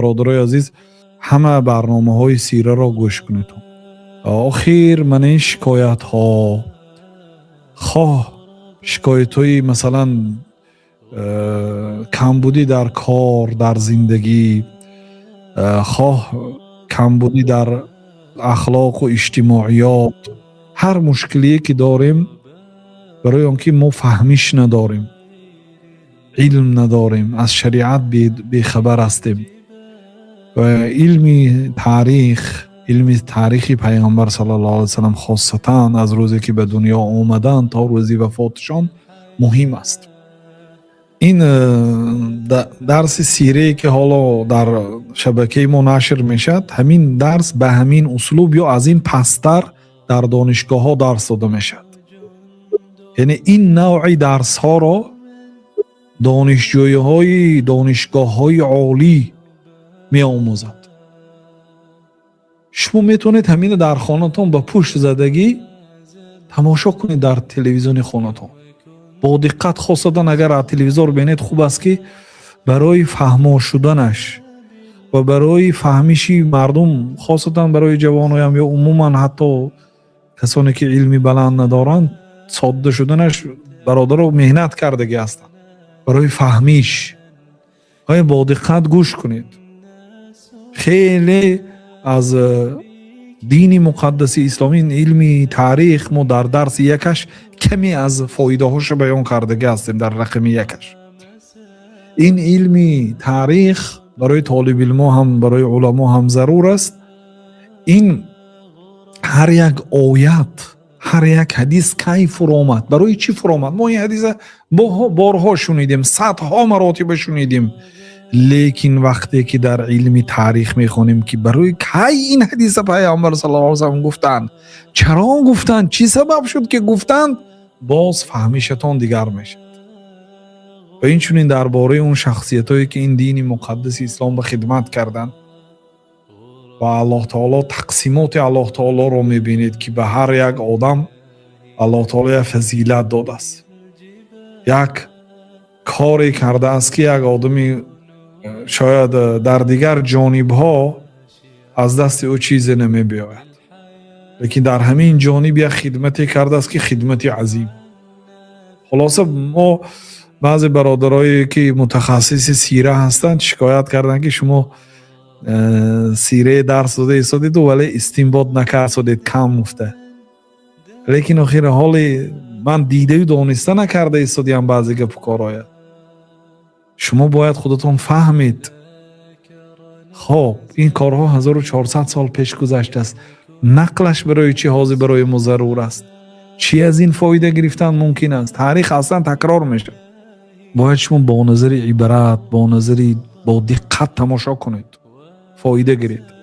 برادرای عزیز همه برنامه‌های سیره را گوش کنید. آخر من این شکایت ها خواه شکایت های مثلا کمبودی در کار در زندگی، خواه کمبودی در اخلاق و اجتماعیات، هر مشکلی که داریم برای آنکه ما فهمیش نداریم، علم نداریم، از شریعت بیخبر هستیم و علم تاریخی پیامبر صلی الله علیه وسلم خاصتا از روزی که به دنیا آمدن تا روزی وفاتشان مهم است. این درس سیره که حالا در شبکه ما نشر میشد، همین درس به همین اسلوب یا از این پستر در دانشگاه ها درس داده میشد. یعنی این نوعی درس ها را دانشگاه های عالی می آموزد. شما میتونید همین در خانه‌تان با پشت زدگی تماشا کنید در تلویزیون خانه‌تان. با دقت، خاصتا اگر از تلویزیون ببینید خوب است که برای فهم شدنش و برای فهمیشی مردم، خاصتا برای جوانان یا عموما حتی کسانی که علمی بلند ندارند، ساده شدنش برادر رو مهنت کردگی هستند. برای فهمیش با دقت گوش کنید. خیلی از دین مقدس اسلامی، علمی تاریخ، ما در درس یکش کمی از فایده هاش بیان کردگی هستیم. در رقم یکش این علمی تاریخ برای طالب علم هم برای علما هم ضرور است. این هر یک آیت، هر یک حدیث کی فرامد، برای چی فرامد؟ ما این حدیث بارها شنیدیم، صدها مراتب شنیدیم، لیکن وقتی که در علم تاریخ میخونیم که برای کی این حدیث پیامبر صلی الله علیه و سلم گفتن، چرا گفتن، چی سبب شد که گفتن، باز فهمیشتان دیگر میشه. و این چونین درباره اون شخصیتایی که این دین مقدس اسلام به خدمت کردن و الله تعالی تقسیمات الله تعالی رو میبینید که به هر یک آدم الله تعالی فضیلت داده است. یک کاری کرده است که یک آدمی شاید در دیگر جانب ها از دست او چیزی نمی بیاید، لیکن در همین جانب یک خدمتی کرده است که خدمتی عظیم. خلاصه ما بعضی برادرایی که متخصص سیره هستند شکایت کردن که شما سیره درس داده ایستادید ولی استنباط نکردید، کم مفته. لیکن آخر حال من دیده و دانسته نکرده ایستادیم بعضی گپ کارهای. شما باید خودتون فهمید خب این کارها 1400 سال پیش گذشته است، نقلش برای چی حاضر برای ما ضرور است، چی از این فایده گرفتن ممکن است. تاریخ اصلا تکرار میشه. باید شما با نظر عبرت، با نظر با دقت تماشا کنید، فایده گیرید.